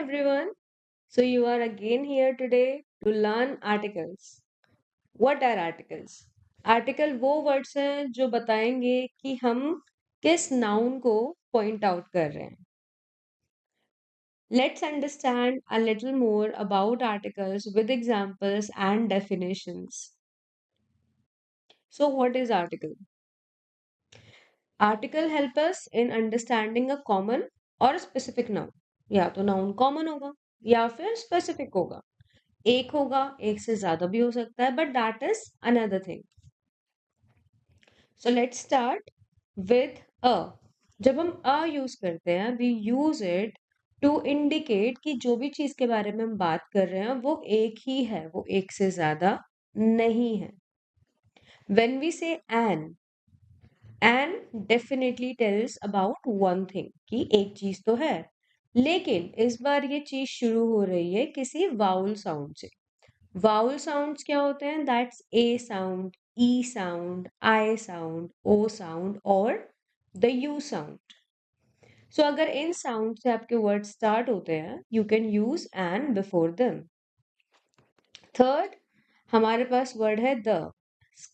everyone. So you are again here today to learn articles. What are articles? Article वो words हैं जो बताएंगे कि हम किस नाउन को पॉइंट आउट कर रहे हैं. Let's understand a little more about articles with examples and definitions. So what is article? Article help us in understanding a common or a specific noun. या तो नाउन कॉमन होगा या फिर specific होगा. एक होगा, एक से ज्यादा भी हो सकता है, but that is another thing. So let's start with a. जब हम अ यूज करते हैं, we use it to indicate कि जो भी चीज के बारे में हम बात कर रहे हैं वो एक ही है, वो एक से ज्यादा नहीं है. When we say an definitely tells about one thing कि एक चीज तो है, लेकिन इस बार ये चीज शुरू हो रही है किसी वाउल साउंड से. वाउल साउंड्स क्या होते हैं? That's A sound, E sound, I sound, O sound और द यू साउंड. सो अगर इन साउंड से आपके वर्ड स्टार्ट होते हैं, you can use an before them. Third, हमारे पास वर्ड है द.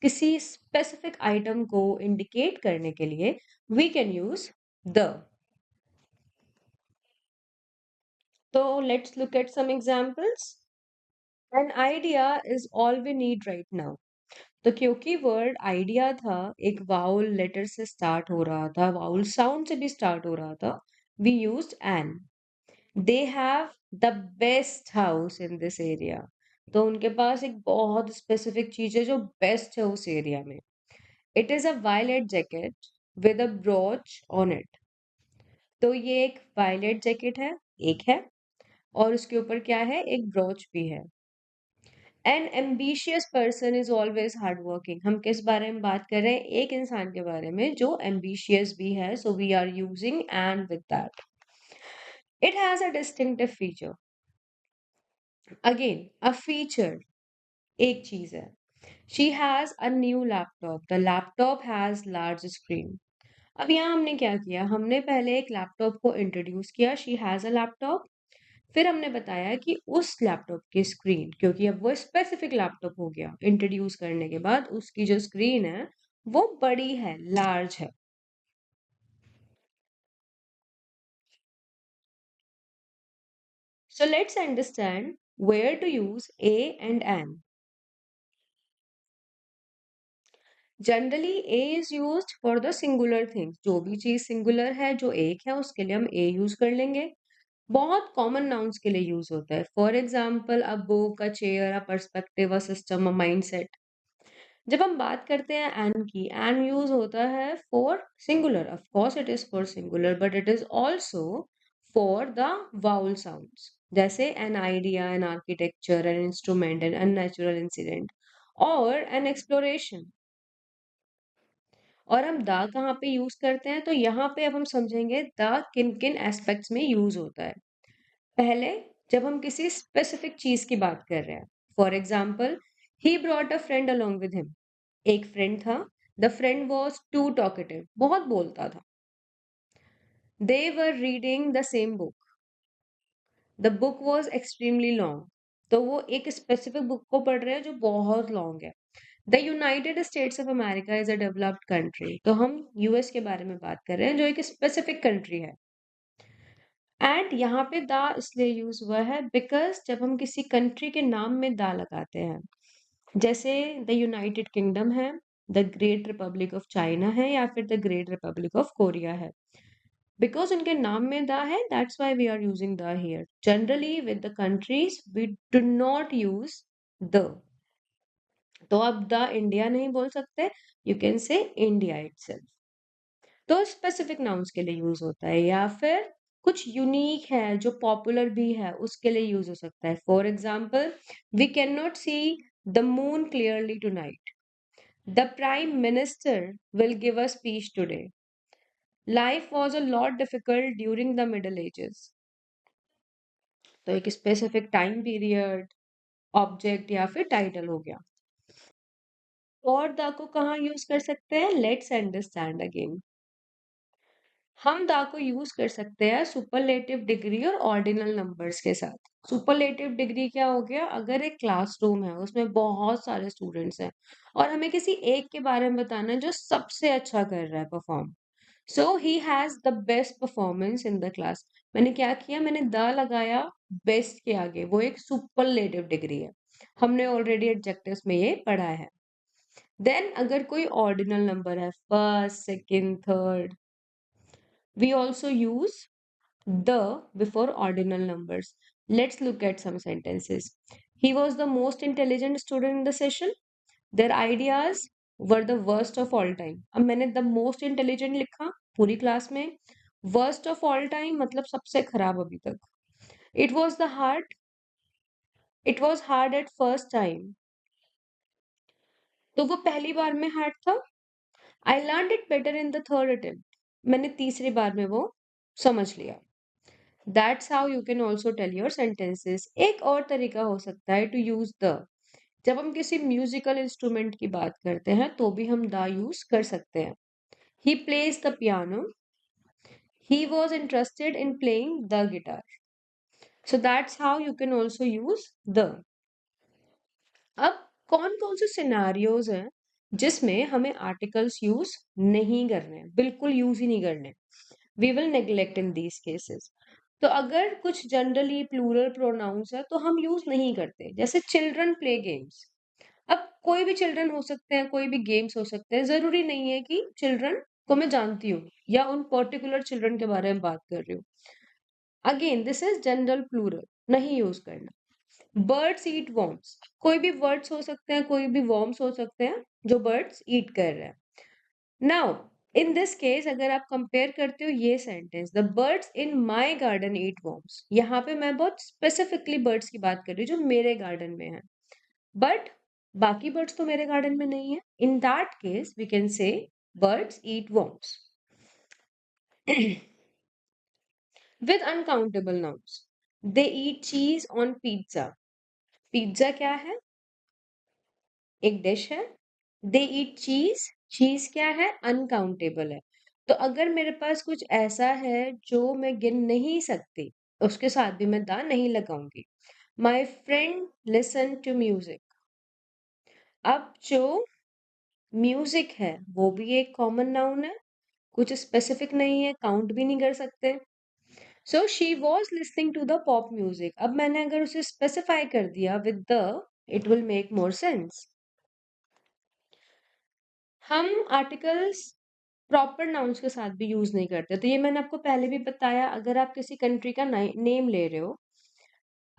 किसी स्पेसिफिक आइटम को इंडिकेट करने के लिए वी कैन यूज द. तो let's look at some examples. An idea is all we need right now. तो क्योंकि वर्ड आइडिया था, एक वाउल लेटर से स्टार्ट हो रहा था, वाउल साउंड से भी स्टार्ट हो रहा था, we used an. They have the best house in this area. तो उनके पास एक बहुत स्पेसिफिक चीज है जो बेस्ट है उस एरिया में. It is a violet jacket with a brooch on it. तो ये एक वायलेट जैकेट है, एक है, और उसके ऊपर क्या है, एक ब्रोच भी है. N ambitious person is always hard working. हम किस बारे में बात कर रहे हैं? एक इंसान के बारे में जो एम्बिशियस भी है, so we are using and with that. It has a distinctive feature. Again a feature, एक चीज है. She has a new laptop. The laptop has large screen. अब यहाँ हमने क्या किया? हमने पहले एक लैपटॉप को इंट्रोड्यूस किया, शी हैज अ लैपटॉप. फिर हमने बताया कि उस लैपटॉप की स्क्रीन, क्योंकि अब वो स्पेसिफिक लैपटॉप हो गया, इंट्रोड्यूस करने के बाद उसकी जो स्क्रीन है वो बड़ी है, लार्ज है. So let's understand where to use a and an. Generally a is used for the singular things. जो भी चीज सिंगुलर है, जो एक है, उसके लिए हम ए यूज कर लेंगे. बहुत कॉमन नाउन्स के लिए यूज होता है. For example a book, a chair, a perspective, a system, a mindset. जब हम बात करते हैं एन की, एन यूज होता है for singular. Of course it is for singular, but it is also for the vowel sounds. जैसे an idea, an architecture, an instrument, an unnatural incident और एन एक्सप्लोरेशन. और हम द कहाँ पे use करते हैं? तो यहाँ पे अब हम समझेंगे द किन किन एस्पेक्ट्स में यूज होता है. पहले, जब हम किसी स्पेसिफिक चीज की बात कर रहे हैं. For example, he brought a friend along with him. एक फ्रेंड था. The friend was too talkative, बहुत बोलता था. They were reading the same book. The book was extremely long. तो वो एक स्पेसिफिक बुक को पढ़ रहे हैं जो बहुत लॉन्ग है. The United states of America is a developed country. तो हम यूएस के बारे में बात कर रहे हैं जो एक स्पेसिफिक कंट्री है. एंड यहाँ पे द इसलिए यूज हुआ है बिकॉज जब हम किसी कंट्री के नाम में द लगाते हैं, जैसे द यूनाइटेड किंगडम है, the great republic of China है, या फिर the great republic of Korea है, बिकॉज उनके नाम में द है, that's why we are using the here. Generally with the countries we do not use the. तो आप द इंडिया नहीं बोल सकते, you can say India itself. तो स्पेसिफिक नाउन्स के लिए यूज होता है, या फिर कुछ यूनिक है जो पॉपुलर भी है उसके लिए यूज हो सकता है. For example, we can not see the moon clearly tonight. The prime minister will give a speech today. Life was a lot difficult during the middle ages. तो एक स्पेसिफिक टाइम पीरियड, ऑब्जेक्ट या फिर title हो गया. और the को कहाँ use कर सकते हैं? Let's understand again. हम दा को यूज कर सकते हैं सुपरलेटिव डिग्री और ऑर्डिनल नंबर्स के साथ। सुपरलेटिव डिग्री क्या हो गया? अगर एक क्लासरूम है उसमें बहुत सारे स्टूडेंट्स हैं और हमें किसी एक के बारे में बताना है जो सबसे अच्छा कर रहा है perform, so he has the best performance in the class. मैंने क्या किया? मैंने द लगाया बेस्ट के आगे, वो एक सुपरलेटिव डिग्री है। हमने ऑलरेडी एडजेक्टिव्स में ये पढ़ा है। देन अगर कोई ऑर्डिनल नंबर है, first, second, third, we also use the before ordinal numbers. Let's look at some sentences. He was the most intelligent student in the session. Their ideas were the worst of all time. अब मैंने the most intelligent लिखा पूरी class में, worst of all time मतलब सबसे खराब अभी तक। It was the hard, it was hard at first time. तो वो पहली बार में हार्ड था। I learned it better in the third attempt. मैंने तीसरी बार में वो समझ लिया। That's how you can also tell your sentences. एक और तरीका हो सकता है to use the। जब हम किसी म्यूजिकल इंस्ट्रूमेंट की बात करते हैं तो भी हम द यूज कर सकते हैं। He plays the piano. He was interested in playing the guitar. So that's how you can also use the। अब कौन कौन से सिनारियोज हैं जिसमें हमें आर्टिकल्स यूज नहीं करने हैं, बिल्कुल यूज ही नहीं करने। We will neglect in these cases. तो अगर कुछ जनरली प्लूरल प्रोनाउंस है तो हम यूज नहीं करते, जैसे चिल्ड्रन प्ले गेम्स। अब कोई भी चिल्ड्रन हो सकते हैं, कोई भी गेम्स हो सकते हैं, जरूरी नहीं है कि चिल्ड्रन को मैं जानती हूँ या उन पर्टिकुलर चिल्ड्रन के बारे में बात कर रही हूँ। Again this is general plural, नहीं यूज करना। बर्ड्स ईट वॉर्म्स, कोई भी वर्ड्स हो सकते हैं, कोई भी वॉर्म्स हो सकते हैं जो बर्ड्स ईट कर रहे हैं। नाउ इन दिस केस अगर आप कंपेयर करते हो ये sentence, the birds in my garden eat worms, यहाँ पे मैं बहुत स्पेसिफिकली बर्ड्स की बात कर रही हूँ जो मेरे गार्डन में है, बट बाकी बर्ड्स तो मेरे गार्डन में नहीं है। In that case we can say birds eat worms. With uncountable nouns, they eat cheese on pizza. Pizza क्या है? एक डिश है। दे ईट चीज, चीज क्या है? अनकाउंटेबल है। तो अगर मेरे पास कुछ ऐसा है जो मैं गिन नहीं सकती, उसके साथ भी मैं द नहीं लगाऊंगी। My friend listen to music. अब जो म्यूजिक है वो भी एक कॉमन नाउन है, कुछ स्पेसिफिक नहीं है, काउंट भी नहीं कर सकते। So she was listening to the pop music. अब मैंने अगर उसे स्पेसिफाई कर दिया with the, it will make more sense. हम आर्टिकल्स प्रॉपर नाउन्स के साथ भी यूज नहीं करते, तो ये मैंने आपको पहले भी बताया। अगर आप किसी कंट्री का नेम ले रहे हो,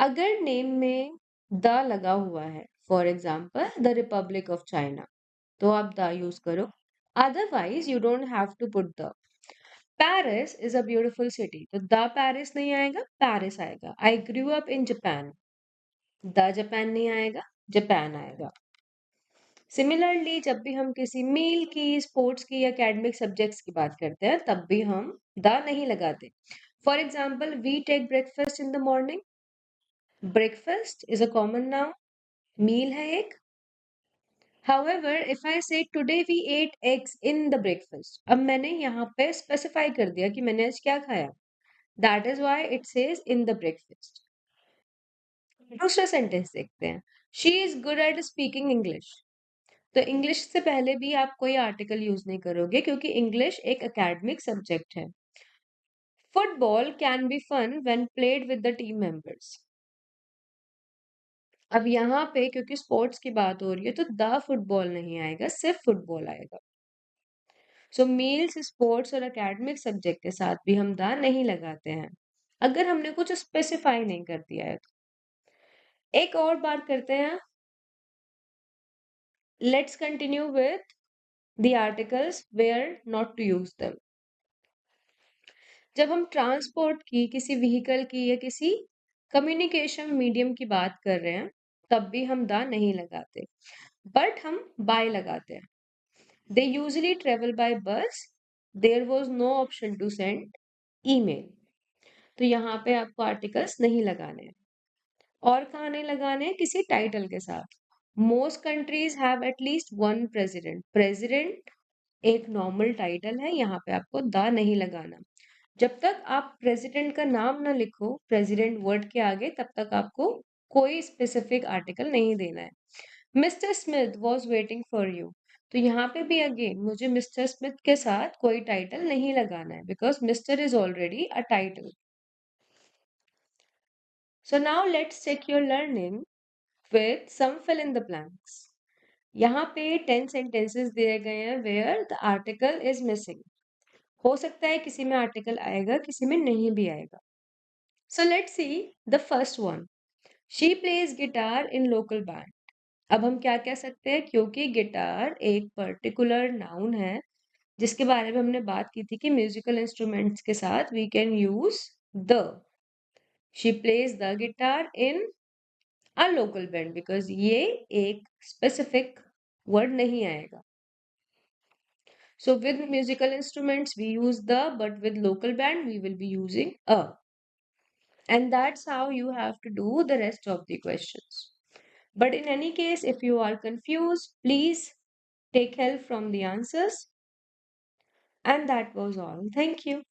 अगर नेम में द लगा हुआ है, for example the republic of China, तो आप द यूज करो। Otherwise you don't have to put the. Paris is a beautiful city, तो द पेरिस नहीं आएगा, पेरिस आएगा। I grew up in Japan, the Japan नहीं आएगा, जापान आएगा। सिमिलरली जब भी हम किसी मील की, स्पोर्ट्स की या एकेडमिक सब्जेक्ट्स की बात करते हैं तब भी हम द नहीं लगाते। For example we take breakfast in the morning. Breakfast is a common noun, meal है एक। However, if I say today we ate eggs in the breakfast, अब मैंने यहाँ पे स्पेसिफाई कर दिया कि मैंने आज क्या खाया। That is why it says in the breakfast. दूसरा सेंटेंस देखते हैं। She is good at speaking English. तो इंग्लिश से पहले भी आप कोई आर्टिकल यूज नहीं करोगे क्योंकि इंग्लिश एक एकेडमिक सब्जेक्ट है। Football can be fun when played with the team members. अब यहाँ पे क्योंकि स्पोर्ट्स की बात हो रही है तो द फुटबॉल नहीं आएगा, सिर्फ फुटबॉल आएगा। सो मील्स, स्पोर्ट्स और एकेडमिक सब्जेक्ट के साथ भी हम द नहीं लगाते हैं अगर हमने कुछ स्पेसिफाई नहीं कर दिया है तो। एक और बात करते हैं। Let's continue with the articles where not to use them. जब हम ट्रांसपोर्ट की, किसी व्हीकल की या किसी कम्युनिकेशन मीडियम की बात कर रहे हैं तब भी हम द नहीं लगाते, बट हम बाय लगाते हैं। They usually travel by bus, there was no option to send email. तो यहाँ पे आपको आर्टिकल्स नहीं लगाने हैं। और कहाँ नहीं लगाने हैं? किसी टाइटल के साथ। Most countries have at least one president. President एक नॉर्मल टाइटल है, यहाँ पे आपको द नहीं लगाना। जब तक आप प्रेसिडेंट का नाम ना लिखो प्रेसिडेंट वर्ड के आगे, तब तक आपको कोई स्पेसिफिक आर्टिकल नहीं देना है। Mister Smith was waiting for you, तो यहाँ पे भी अगेन मुझे मिस्टर स्मिथ के साथ कोई टाइटल नहीं लगाना है, because mister is already a title. So now let's check your learning with some fill in the blanks. यहाँ पे 10 सेंटेंसेस दिए गए हैं where the article is missing. हो सकता है किसी में आर्टिकल आएगा, किसी में नहीं भी आएगा। So let's see the first one, she plays guitar in local band. अब हम क्या कह सकते हैं, क्योंकि गिटार एक पर्टिकुलर नाउन है जिसके बारे में हमने बात की थी कि म्यूजिकल इंस्ट्रूमेंट्स के साथ we can use the. She plays the guitar in a local band, because ये एक स्पेसिफिक वर्ड नहीं आएगा। So with musical instruments we use the, but with local band we will be using a. And that's how you have to do the rest of the questions. But in any case, if you are confused, please take help from the answers. And that was all. Thank you.